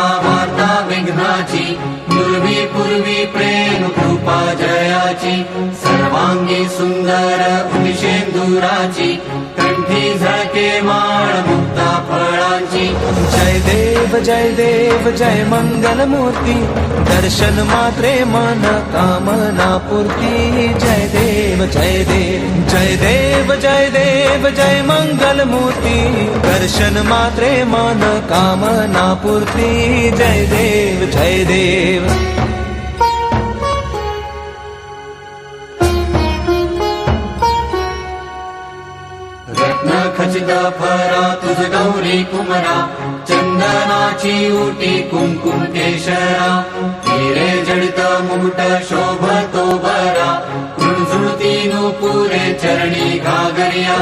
ऐका वार्ता विघ्नाची, पूर्वी पूर्वी प्रेम कृपा जयाची, सर्वांगी सुंदर उदिशेंदुराची, कंठी झळके माळ मुक्ता फळांची. जय देव जय मंगल मूर्ती, दर्शन मात्रे मन कामना पूर्ती. जय देव जय देव जय मंगल मूर्ती, दर्शन मात्रे मन कामना पूर्ती. जय देव जय देव. रत्न खचित फरा तुझ गौरी कुमरा, चंदनाची उटी कुंकुम केशरा, हिरे जडित मुकुट शोभतो बरा, झुळझुळती नूपुरे चरणी घागरिया.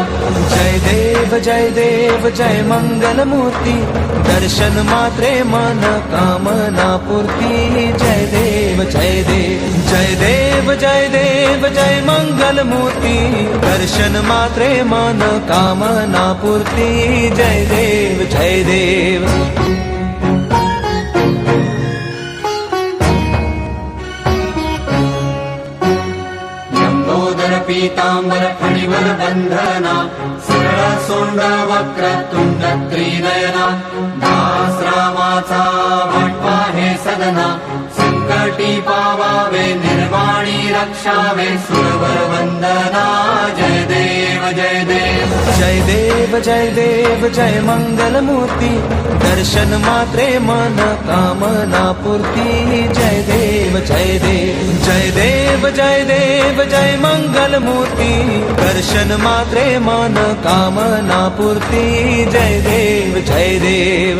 जय देव जय मंगल मूर्ती, दर्शन मात्रे मन कामना पूर्ती. जय देव जय मंगल मूर्ती, दर्शन मात्रे मन कामना पूर्ती. जय देव जय देव. लंबोदर पीतांबर फणिवर बंधना, सरळ सोंड वक्र तुंड त्रिनयना, दास रामाचा वाटपा हे सदना, संकटी पावावे निर्वाणी रक्षावे सुरवर वंदना. जय देव जय देव. जय देव जय मंगल मूर्ती, दर्शन मात्रे मन कामना पूर्ती. जय देव जय मंगल मूर्ती, दर्शन मात्रे मन कामना पूर्ती. जय देव जय देव.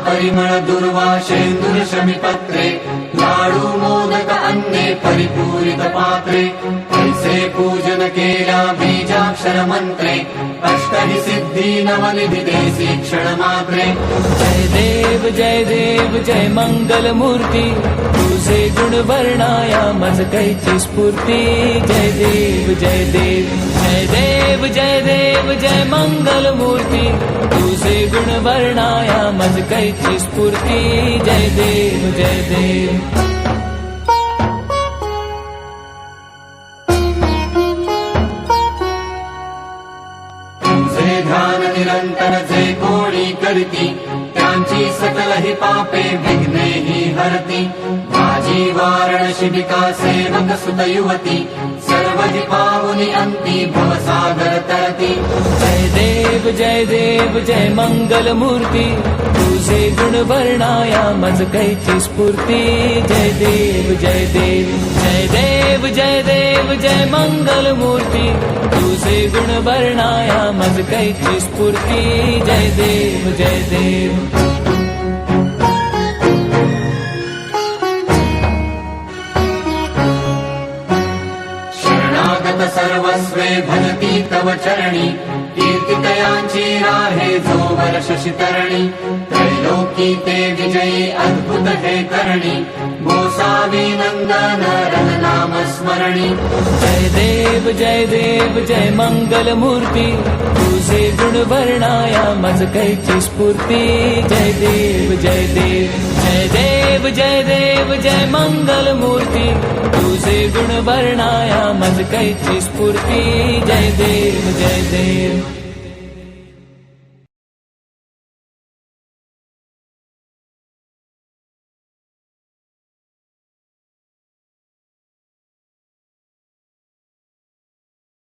परिमळ दुर्वाशेंदुर शमीपत्रे, लाडू मोदक अन्ने परिपूरित पात्रे, ऐसे पूजन केल्या बीजाक्षर मंत्रे, अष्टहि सिद्धी नवनिधी देसी क्षण मात्रे. जय देव जय मंगल मूर्ती, तुझे गुण वर्णाया मज कैची स्फूर्ती. जय देव जय मंगल मूर्ती, तुझे गुण वर्णाया मज कैची स्फूर्ती. जय देव जय देव. तुझे ध्यान निरंतर जे कोणी करती, त्यांची सकल ही पापे विघ्ने ही हरती. माझी वारण शिबिका सेवक सुत युवती, सर्व ही पावनी अंती भवसागर तरती. जय देव जय मंगल मूर्ती, तुझे गुण वर्णाया मज कैची स्फूर्ती. जय देव जय मंगल मूर्ती, तुझे गुण वर्णाया मज कैची स्फूर्ती. जय देव जय देव. सर्वस्वे भजती तव चरणी, कीर्तितयांची राहे जो वर्ष शितरणी. त्रैलोकी ते विजयी अद्भुत हे करणी, गोसावी नंदन रन नाम स्मरणी. जय देव जय मंगल मूर्ती, तुझे गुण वर्णाया मज कैची स्फूर्ती. जय देव जय मंगल मूर्ती, तुझे गुण वर्णाया मज कैची स्फूर्ती. जय देव जय देव.